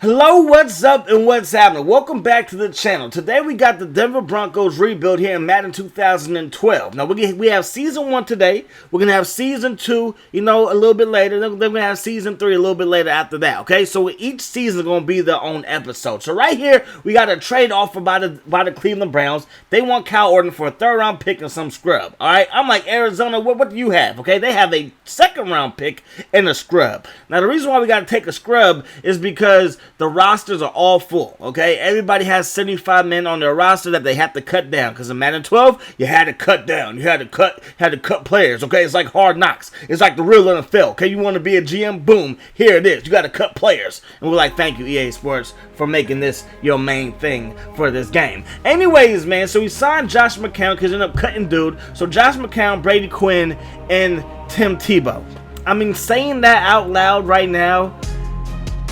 Hello, what's up and what's happening? Welcome back to the channel. Today we got the Denver Broncos rebuild here in Madden 2012. Now we have Season 1 today. We're going to have Season 2, a little bit later. Then we're going to have Season 3 a little bit later after that, okay? So each season is going to be their own episode. So right here, we got a trade offer by the Cleveland Browns. They want Kyle Orton for a third-round pick and some scrub, all right? I'm like, Arizona, what do you have, okay? They have a second-round pick and a scrub. Now, the reason why we got to take a scrub is because the rosters are all full, okay? Everybody has 75 men on their roster that they have to cut down, because in Madden 12, you had to cut down. You had to cut players, okay? It's like Hard Knocks. It's like the real NFL, okay? You want to be a GM? Boom. Here it is. You got to cut players. And we're like, thank you, EA Sports, for making this your main thing for this game. Anyways, man, so we signed Josh McCown because he ended up cutting dude. So Josh McCown, Brady Quinn, and Tim Tebow. I mean, saying that out loud right now,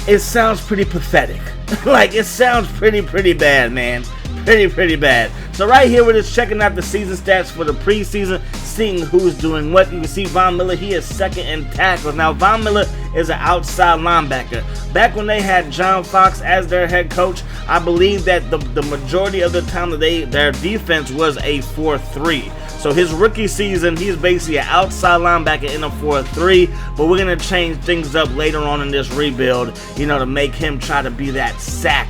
it sounds pretty pathetic. Like, it sounds pretty bad, man. Pretty bad. So right here, we're just checking out the season stats for the preseason, seeing who's doing what. You can see Von Miller, he is second in tackles. Now, Von Miller is an outside linebacker. Back when they had John Fox as their head coach, I believe that the majority of the time that their defense was a 4-3. So his rookie season, he's basically an outside linebacker in a 4-3, but we're going to change things up later on in this rebuild, to make him try to be that sack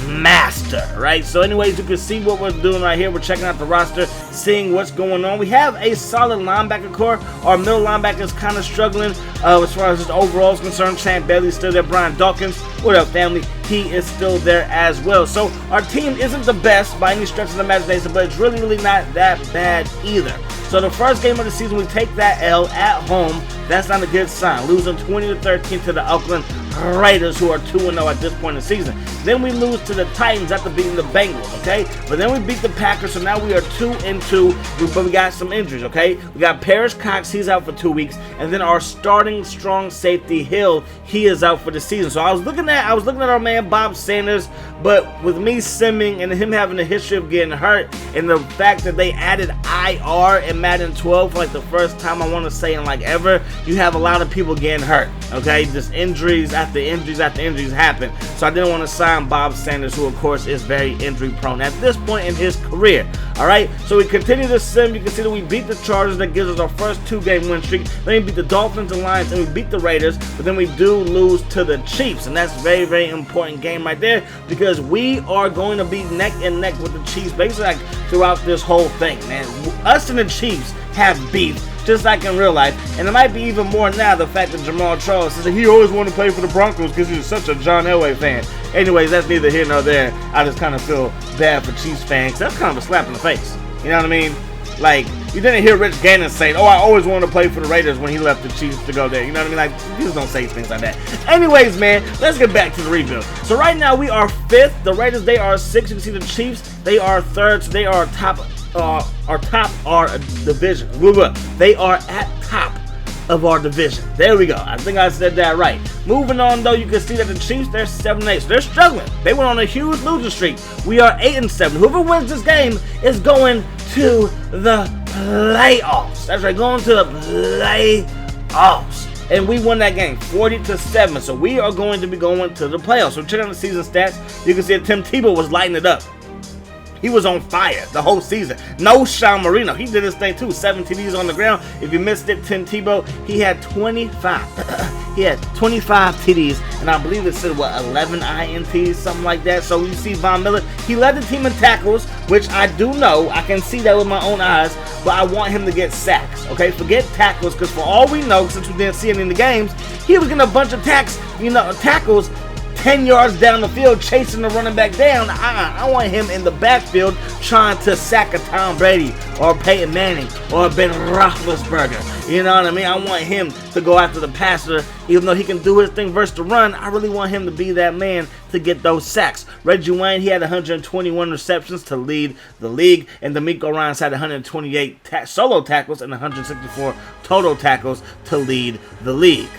master, right? So anyways, you can see what we're doing right here. We're checking out the roster, seeing what's going on. We have a solid linebacker core. Our middle linebacker is kind of struggling as far as just overall is concerned. Champ Bailey's still there. Brian Dawkins, what up, family? He is still there as well. So our team isn't the best by any stretch of the imagination, but it's really not that bad either. So the first game of the season, we take that L at home. That's not a good sign. Losing 20-13 to the Oakland Raiders, who are 2-0 at this point in the season. Then we lose to the Titans after beating the Bengals, okay? But then we beat the Packers, so now we are 2-2, but we got some injuries, okay? We got Parrish Cox, he's out for 2 weeks, and then our starting strong safety Hill, he is out for the season. So I was looking at our man Bob Sanders, but with me simming and him having a history of getting hurt, and the fact that they added IR in Madden 12 for like the first time, I want to say in like ever, you have a lot of people getting hurt, okay? Just injuries after injuries after injuries happen. So I didn't want to sign Bob Sanders, who of course is very injury prone at this point in his career. Alright, so we continue to sim. You can see that we beat the Chargers, that gives us our first 2-game win streak. Then we beat the Dolphins, the Lions, and we beat the Raiders, but then we do lose to the Chiefs, and that's a very important game right there, because we are going to be neck and neck with the Chiefs basically like throughout this whole thing, man. Us and the Chiefs have beef, just like in real life, and it might be even more now, the fact that Jamal Charles says that he always wanted to play for the Broncos because he's such a John Elway fan. Anyways, that's neither here nor there. I just kind of feel bad for Chiefs fans. That's kind of a slap in the face. You know what I mean? Like, you didn't hear Rich Gannon saying, oh, I always wanted to play for the Raiders when he left the Chiefs to go there. You know what I mean? Like, just don't say things like that. Anyways, man, let's get back to the rebuild. So right now, we are 5th. The Raiders, they are 6th. You can see the Chiefs, they are 3rd. So they are top our division. They are at top of our division. There we go. I think I said that right. Moving on, though, you can see that the Chiefs, they're 7-8. So they're struggling. They went on a huge losing streak. We are 8-7. Whoever wins this game is going to the playoffs. That's right, going to the playoffs. And we won that game 40-7. So we are going to be going to the playoffs. So check out the season stats. You can see that Tim Tebow was lighting it up. He was on fire the whole season. No Sean Marino. He did his thing too. 7 TDs on the ground. If you missed it, Tim Tebow, he had 25. He had 25 TDs, and I believe it said, 11 INTs, something like that. So you see Von Miller, he led the team in tackles, which I do know. I can see that with my own eyes, but I want him to get sacks, okay? Forget tackles, because for all we know, since we didn't see it in the games, he was getting a bunch of tackles 10 yards down the field, chasing the running back down. I want him in the backfield trying to sack a Tom Brady or Peyton Manning or Ben Roethlisberger. You know what I mean? I want him to go after the passer. Even though he can do his thing versus the run, I really want him to be that man to get those sacks. Reggie Wayne, he had 121 receptions to lead the league, and D'Amico Ryans had 128 solo tackles and 164 total tackles to lead the league.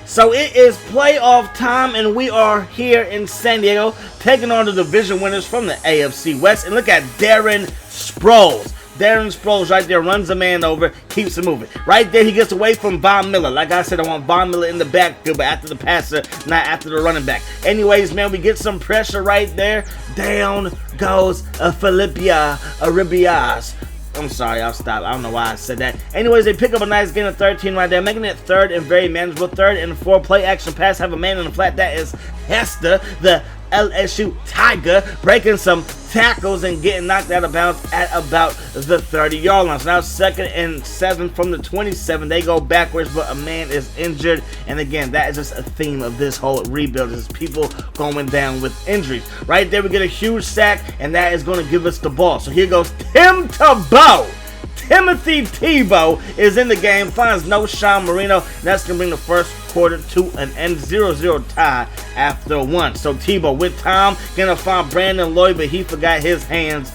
So it is playoff time, and we are here in San Diego taking on the division winners from the AFC West. And look at Darren Sproles. Darren Sproles right there runs a man over, keeps it moving. Right there, he gets away from Von Miller. Like I said, I want Von Miller in the backfield, but after the passer, not after the running back. Anyways, man, we get some pressure right there. Down goes Philippia Aribias. I'm sorry, I'll stop. I don't know why I said that. Anyways, they pick up a nice gain of 13 right there, making it third and very manageable. Third and 4 play action pass. Have a man in the flat. That is Hester, the LSU Tiger, breaking some tackles and getting knocked out of bounds at about the 30-yard line. So now 2nd and 7 from the 27. They go backwards, but a man is injured. And again, that is just a theme of this whole rebuild, is people going down with injuries. Right there, we get a huge sack, and that is going to give us the ball. So here goes Tim Tebow. Timothy Tebow is in the game, finds no Sean Marino. That's going to bring the first quarter to an end. 0-0 tie after 1. So Tebow with Tom, going to find Brandon Lloyd, but he forgot his hands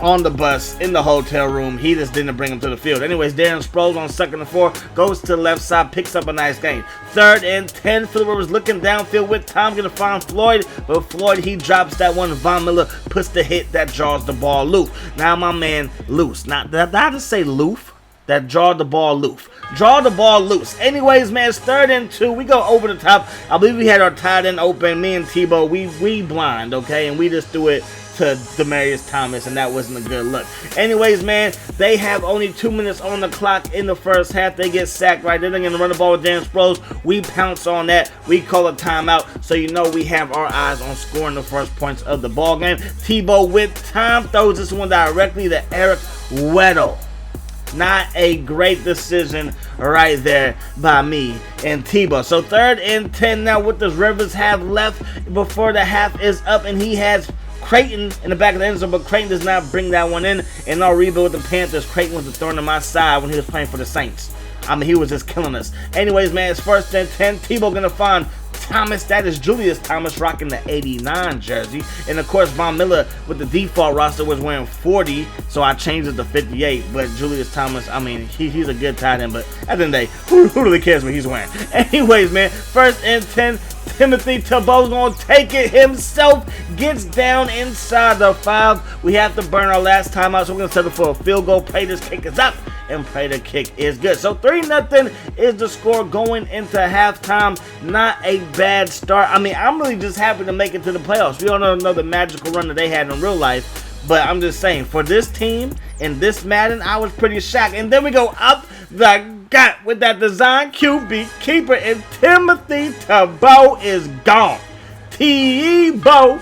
on the bus in the hotel room. He just didn't bring him to the field. Anyways, Darren Sproles on 2nd and 4 goes to the left side, picks up a nice gain. 3rd and 10. Phillip Rivers looking downfield with Tom, gonna find Floyd, but Floyd, he drops that one. Von Miller puts the hit that draws the ball loose. Now my man loose. Not did I just say loof? That draw the ball loose. Draw the ball loose. Anyways, man, it's 3rd and 2. We go over the top. I believe we had our tight end open. Me and Tebow, we blind, okay, and we just threw it to Demaryius Thomas, and that wasn't a good look. Anyways, man, they have only 2 minutes on the clock in the first half. They get sacked right there. They're going to run the ball with Darren Sproles. We pounce on that. We call a timeout, so you know we have our eyes on scoring the first points of the ball game. Tebow with time throws this one directly to Eric Weddle. Not a great decision right there by me and Tebow. So 3rd and 10 now. What does Rivers have left before the half is up? And he has Creighton in the back of the end zone, but Creighton does not bring that one in. And I'll rebuild with the Panthers. Creighton was the thorn in my side when he was playing for the Saints. I mean, he was just killing us. Anyways, man, it's 1st and 10. Tebow gonna find Thomas. That is Julius Thomas rocking the 89 jersey. And of course, Von Miller with the default roster was wearing 40, so I changed it to 58. But Julius Thomas, I mean, he's a good tight end, but at the end of the day, who really cares what he's wearing? Anyways, man, 1st and 10. Timothy Tebow's gonna take it himself, gets down inside the 5. We have to burn our last timeout, so we're gonna settle for a field goal. Pray this kick is up, and pray the kick is good. So 3-0 is the score going into halftime. Not a bad start. I mean, I'm really just happy to make it to the playoffs. We don't know the magical run that they had in real life, but I'm just saying, for this team and this Madden, I was pretty shocked. And then we go up the gut with that design QB keeper, and Timothy Tebow is gone. Tebow,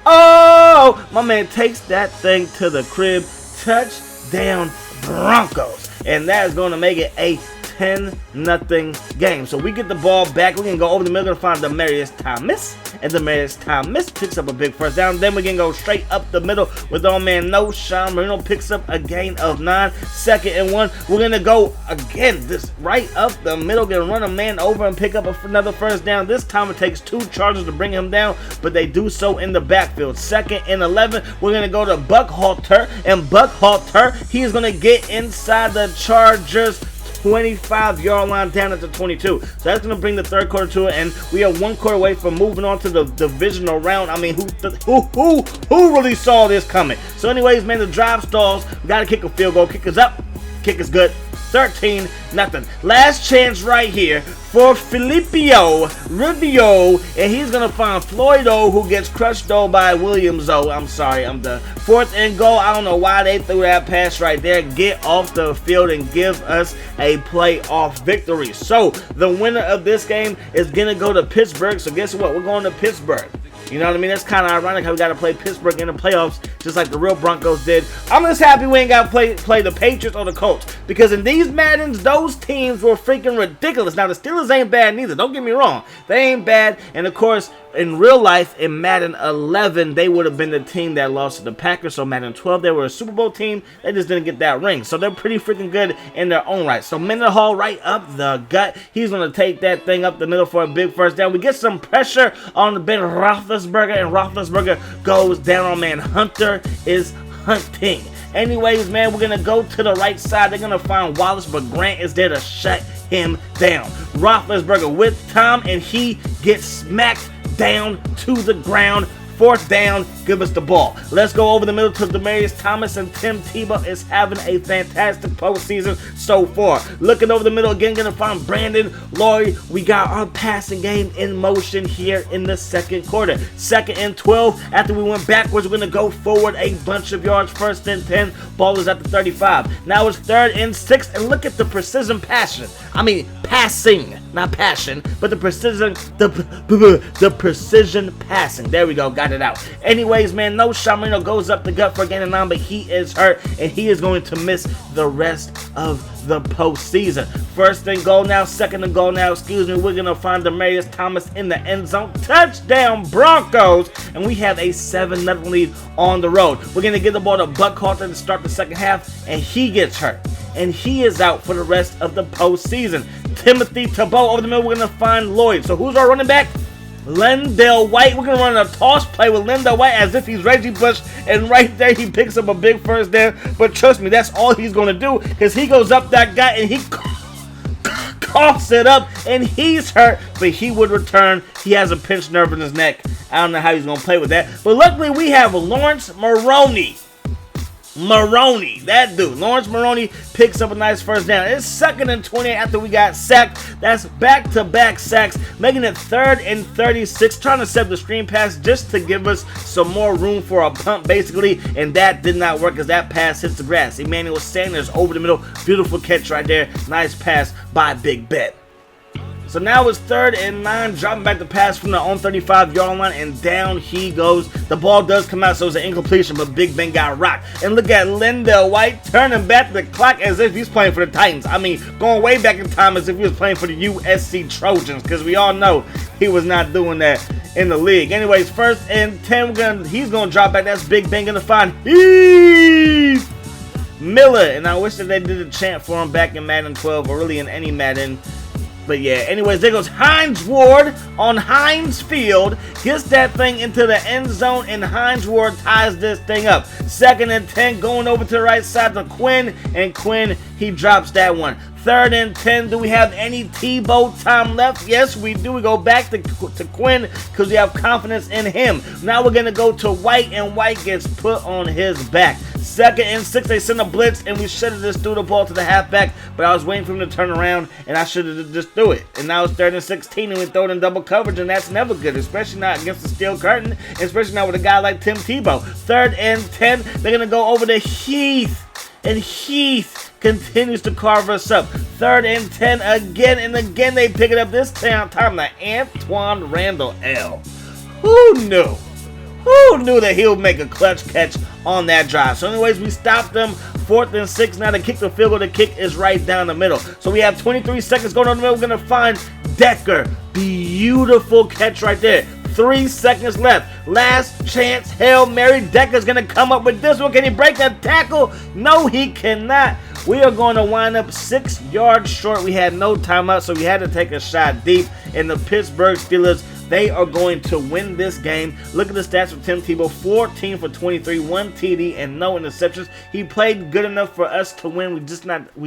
oh, my man takes that thing to the crib. Touchdown Broncos, and that is going to make it a 10-0 game. So we get the ball back. We're going to go over the middle and find Demaryius Thomas. And Demaryius Thomas picks up a big first down. Then we're going to go straight up the middle with our man No. Sean Marino picks up a gain of 9. 2nd and 1. We're going to go again, this right up the middle. Going to run a man over and pick up another first down. This time it takes 2 charges to bring him down, but they do so in the backfield. 2nd and 11. We're going to go to Buckhalter. And Buckhalter, he is going to get inside the Chargers 25-yard line down at the 22. So that's going to bring the 3rd quarter to an end. We are 1 quarter away from moving on to the divisional round. I mean, who really saw this coming? So anyways, man, the drive stalls. We got to kick a field goal. Kick is up. Kick is good. 13-0. Last chance right here for Filipio Rivio, and he's going to find Floydo, who gets crushed though by Williams. Oh, I'm sorry, I'm done. 4th and goal. I don't know why they threw that pass right there. Get off the field and give us a playoff victory. So the winner of this game is going to go to Pittsburgh. So guess what? We're going to Pittsburgh. You know what I mean? That's kind of ironic how we got to play Pittsburgh in the playoffs, just like the real Broncos did. I'm just happy we ain't got to play the Patriots or the Colts, because in these Maddens, those teams were freaking ridiculous. Now, the Steelers ain't bad neither. Don't get me wrong. They ain't bad. And, of course, in real life, in Madden 11, they would have been the team that lost to the Packers. So Madden 12, they were a Super Bowl team. They just didn't get that ring. So they're pretty freaking good in their own right. So Mendenhall right up the gut. He's going to take that thing up the middle for a big first down. We get some pressure on the Ben Roethlisberger, and Roethlisberger goes down on man. Hunter is hunting. Anyways, man, we're going to go to the right side. They're going to find Wallace, but Grant is there to shut him down. Roethlisberger with Tom, and he gets smacked down to the ground. 4th down, give us the ball. Let's go over the middle to Demaryius Thomas, and Tim Tebow is having a fantastic postseason so far. Looking over the middle again, gonna find Brandon Laurie. We got our passing game in motion here in the second quarter. 2nd and 12. After we went backwards, we're gonna go forward a bunch of yards. 1st and 10. Ball is at the 35. Now it's 3rd and 6, and look at the precision passing, not passion, but the precision, the precision passing. There we go, got it out. Anyways, man, no Shamarino goes up the gut for a gain of 9, but he is hurt, and he is going to miss the rest of the postseason. 1st and goal now, 2nd and goal now, we're going to find Demaryius Thomas in the end zone. Touchdown Broncos, and we have a 7-0 lead on the road. We're going to get the ball to Wildcard to start the second half, and he gets hurt, and he is out for the rest of the postseason. Tim Tebow over the middle, we're going to find Lloyd. So who's our running back? Lendell White. We're going to run a toss play with Lendell White as if he's Reggie Bush, and right there he picks up a big 1st down. But trust me, that's all he's going to do, because he goes up that guy and he coughs it up, and he's hurt, but he would return. He has a pinched nerve in his neck. I don't know how he's going to play with that. But luckily we have Lawrence Maroney, that dude. Lawrence Maroney picks up a nice 1st down. It's 2nd and 20 after we got sacked. That's back-to-back sacks, making it 3rd and 36. Trying to set the screen pass just to give us some more room for a punt, basically, and that did not work as that pass hits the grass. Emmanuel Sanders over the middle. Beautiful catch right there. Nice pass by Big Bet. So now it's 3rd and 9, dropping back the pass from the own 35-yard line, and down he goes. The ball does come out, so it's an incompletion, but Big Ben got rocked. And look at Lendell White turning back the clock as if he's playing for the Titans. I mean, going way back in time as if he was playing for the USC Trojans, because we all know he was not doing that in the league. Anyways, 1st and 10, he's going to drop back. That's Big Ben going to find Heath Miller. And I wish that they did a chant for him back in Madden 12, or really in any Madden. But yeah, anyways, there goes Hines Ward on Hines Field. Gets that thing into the end zone, and Hines Ward ties this thing up. 2nd and 10, going over to the right side to Quinn, and Quinn, he drops that one. 3rd and 10, do we have any Tebow time left? Yes, we do. We go back to Quinn because we have confidence in him. Now we're going to go to White, and White gets put on his back. 2nd and 6, they send a blitz, and we should have just threw the ball to the halfback, but I was waiting for him to turn around, and I should have just threw it. And now it's 3rd and 16, and we throw it in double coverage, and that's never good, especially not against the steel curtain, and especially not with a guy like Tim Tebow. 3rd and 10, they're going to go over to Heath, and Heath continues to carve us up. 3rd and 10 again, and again they pick it up, this time to Antoine Randall L. Who knew? Who knew that he'll make a clutch catch on that drive? So anyways, we stopped them. 4th and 6. Now to kick the field goal, the kick is right down the middle. So we have 23 seconds going on the middle. We're going to find Decker. Beautiful catch right there. 3 seconds left. Last chance. Hail Mary. Decker's going to come up with this one. Can he break that tackle? No, he cannot. We are going to wind up 6 yards short. We had no timeout, so we had to take a shot deep. And the Pittsburgh Steelers, they are going to win this game. Look at the stats for Tim Tebow. 14 for 23, 1 TD, and no interceptions. He played good enough for us to win. We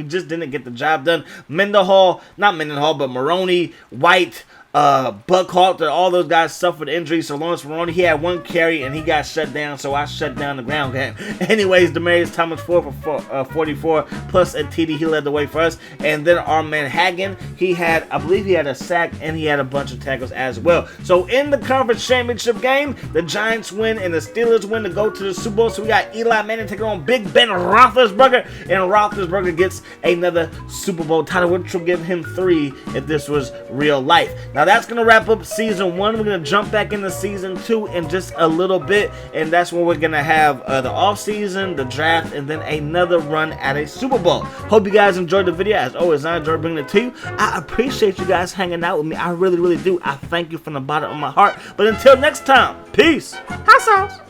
just didn't get the job done. But Maroney, White, Buckhart, all those guys suffered injuries. So Lawrence Maroney, he had 1 carry and he got shut down, so I shut down the ground game. Anyways, Demaryius Thomas 4 for 44 plus a TD. He led the way for us. And then our man Hagan, I believe he had a sack and he had a bunch of tackles as well. So in the conference championship game, the Giants win and the Steelers win to go to the Super Bowl. So we got Eli Manning taking on Big Ben Roethlisberger, and Roethlisberger gets another Super Bowl title, which will give him 3 if this was real life. Now that's going to wrap up season 1. We're going to jump back into season 2 in just a little bit, and that's when we're going to have the offseason, the draft, and then another run at a Super Bowl. Hope you guys enjoyed the video. As always, I enjoyed bringing it to you. I appreciate you guys hanging out with me. I really, really do. I thank you from the bottom of my heart. But until next time, peace. Hot sauce.